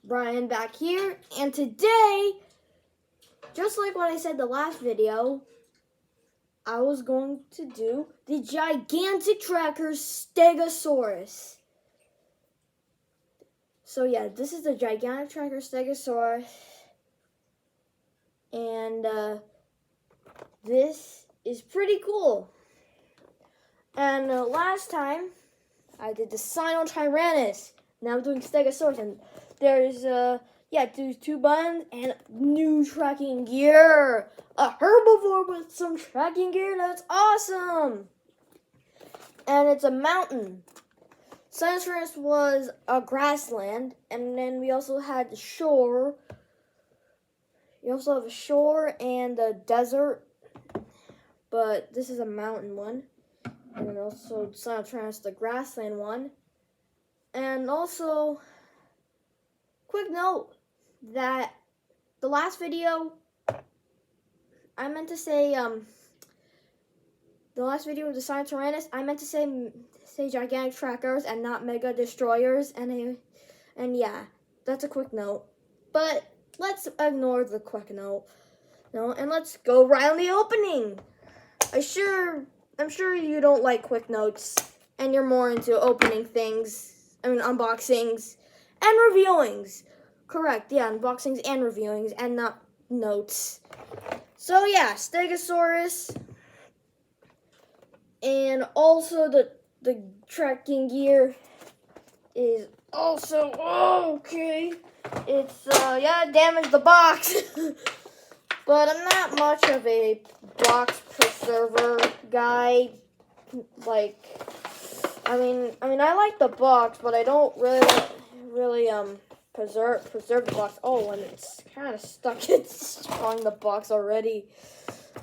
Brian back here, and today, just like what I said the last video, I was going to do the gigantic tracker stegosaurus. So yeah, this is the gigantic tracker stegosaurus, and this is pretty cool. And last time, I did the Sinotyrannus. Now I'm doing stegosaurus, and there's there's 2 buttons and new tracking gear. A herbivore with some tracking gear. That's awesome. And it's a mountain. Sinotyrannus was a grassland, and then we also had the shore. We also have a shore and a desert, but this is a mountain one. And then also Sinotyrannus, the grassland one. And also, quick note that the last video, I meant to say, the last video of the Sinotyrannus, I meant to say gigantic trackers and not mega destroyers. And yeah, that's a quick note. But let's ignore the quick note. And let's go right on the opening. I'm sure you don't like quick notes, and you're more into opening things. Unboxings and reviewings. Correct, yeah, unboxings and reviewings, and not notes. So yeah, stegosaurus, and also the tracking gear is also okay. It's damaged the box, but I'm not much of a box preserver guy. I like the box, but I don't really preserve the box. Oh, and it's kind of stuck. It's on the box already.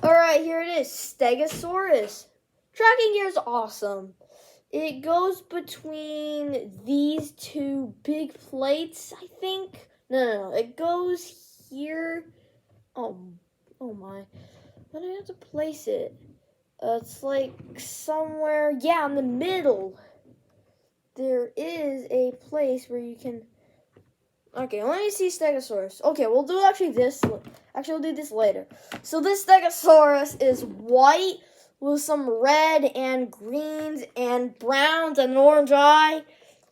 All right, here it is, stegosaurus. Tracking gear is awesome. It goes between these 2 big plates, I think. No. It goes here. Oh my. Where do I have to place it? It's like somewhere, in the middle. There is a place where you can. Okay, let me see stegosaurus. Okay, we'll do this. We'll do this later. So this stegosaurus is white with some red and greens and browns and an orange eye.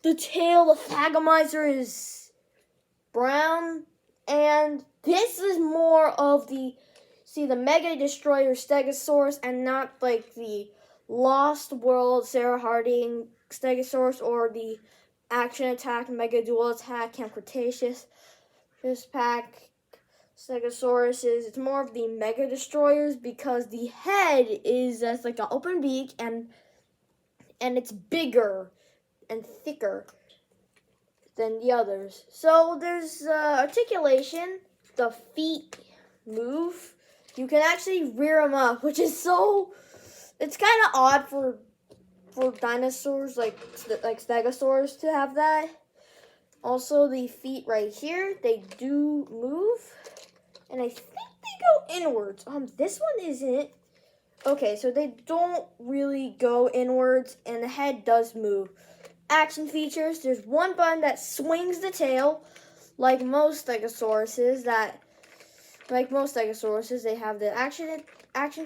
The tail, the thagomizer, is brown, and this is more of the Mega Destroyer Stegosaurus, and not like the Lost World Sarah Harding Stegosaurus or the Action Attack Mega Dual Attack Camp Cretaceous pack Stegosauruses. It's more of the Mega Destroyers because the head is just like an open beak, and it's bigger and thicker than the others. So there's articulation. The feet move. You can actually rear them up, which is it's kind of odd for dinosaurs like stegosaurs to have that. Also, the feet right here, they do move, and I think they go inwards. This one isn't. Okay, so they don't really go inwards, and the head does move. Action features, there's 1 button that swings the tail, like most stegosauruses, they have the action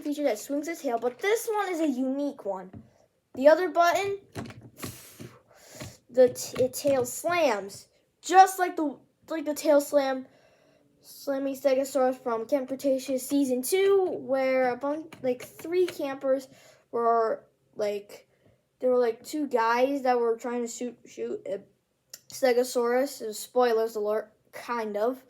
feature that swings the tail, but this one is a unique one. The other button, the tail slams, just like the tail slamming stegosaurus from Camp Cretaceous Season 2, where a bunch, 3 campers were there were 2 guys that were trying to shoot a stegosaurus. Spoilers alert, kind of.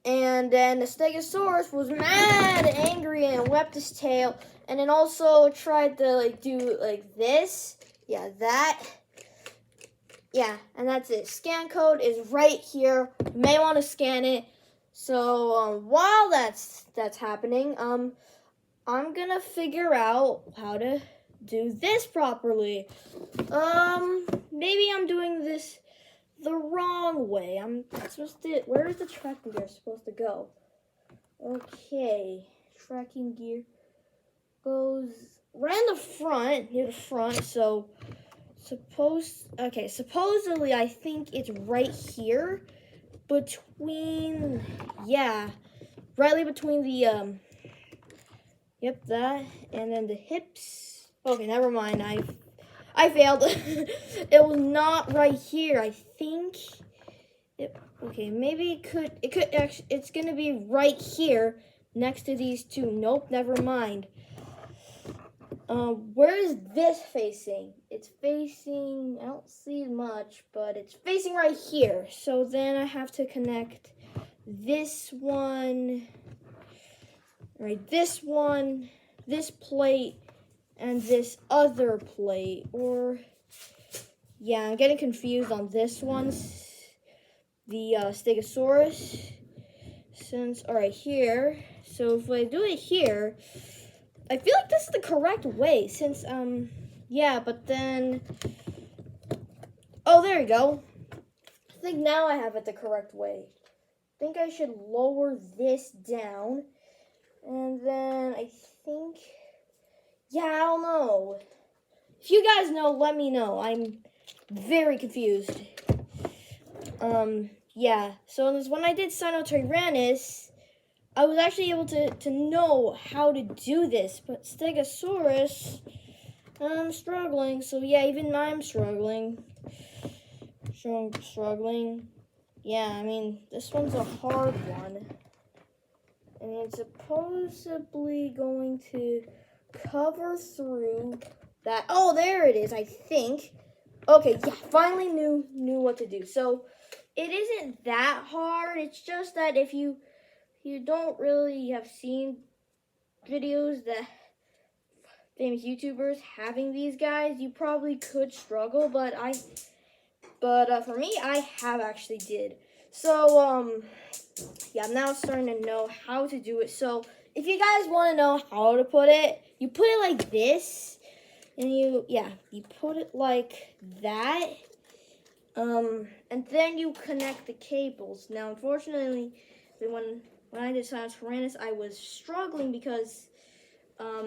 And then the stegosaurus was mad, angry, and whipped his tail. And then also tried to do this. Yeah, that. Yeah, and that's it. Scan code is right here. You may want to scan it. So while that's happening, I'm gonna figure out how to do this properly. Maybe I'm doing this the wrong way. I'm supposed to. Where is the tracking gear supposed to go? Okay, tracking gear goes right in the front, near the front. So supposedly I think it's right here, between, yeah, rightly between the, yep, that, and then the hips. Okay, never mind, I failed. It was not right here, I think. Okay, maybe it could actually, it's gonna be right here next to these two. Nope, never mind. Where is this facing? It's facing, I don't see much, but it's facing right here. So then I have to connect this one, right, this one, this plate, and this other plate. Or, yeah, I'm getting confused on this one. The stegosaurus. Since, all right, here. So if I do it here, I feel like this is the correct way since, yeah, but then, oh, there you go. I think now I have it the correct way. I think I should lower this down, and then I think, yeah, I don't know. If you guys know, let me know. I'm very confused. Yeah, so when I did Sinotyrannus, I was actually able to know how to do this, but Stegosaurus, I'm struggling. So yeah, even I'm struggling. Struggling. Yeah, I mean, this one's a hard one. And it's supposedly going to cover through that. Oh, there it is, I think. Okay, yeah, finally knew what to do. So it isn't that hard. It's just that if you don't really have seen videos that famous YouTubers having these guys, you probably could struggle, but for me, I have actually did. So, yeah, I'm now starting to know how to do it. So, if you guys want to know how to put it, you put it like this, and you put it like that, and then you connect the cables. Now, unfortunately, when I did Sinotyrannus, I was struggling because, I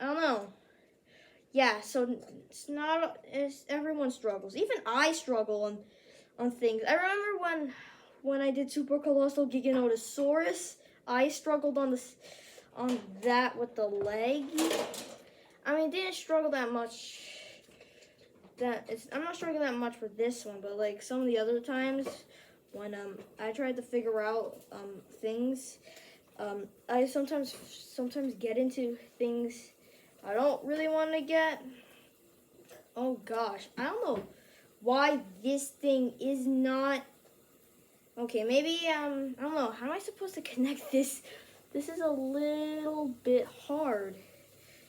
don't know. Yeah, so everyone struggles. Even I struggle on things. I remember when I did Super Colossal Giganotosaurus, I struggled on that with the leg. I mean, didn't struggle that much. I'm not struggling that much for this one, but like some of the other times when I tried to figure out things, I sometimes get into things I don't really want to get. Oh gosh, I don't know why this thing is not. Okay, maybe I don't know. How am I supposed to connect this? This is a little bit hard.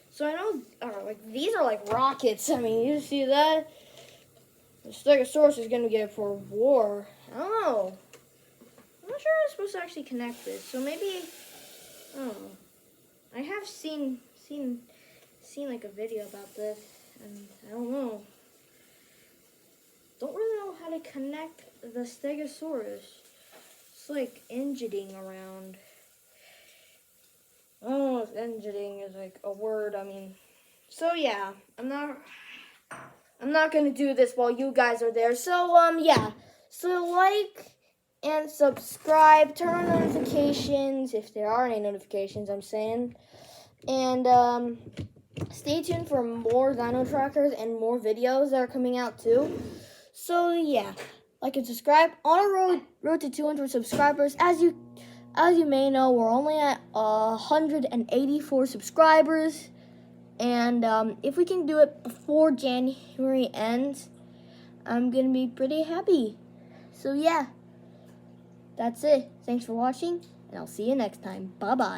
So I know, like these are like rockets. I mean, you see that? The Stegosaurus is gonna get it for war. I don't know. I'm not sure I'm supposed to actually connect this. So maybe, I don't know. I have seen like a video about this, and I don't know. Don't really know how to connect the Stegosaurus. It's like injuring around. I don't know if injuring is like a word. I mean, so yeah, I'm not gonna do this while you guys are there. So yeah, so like and subscribe, turn on notifications if there are any notifications. I'm saying, and stay tuned for more Dino trackers and more videos that are coming out too. So yeah, like and subscribe. On a road to 200 subscribers. As you may know, we're only at 184 subscribers, and if we can do it before January ends, I'm gonna be pretty happy. So yeah, that's it. Thanks for watching, and I'll see you next time. Bye bye.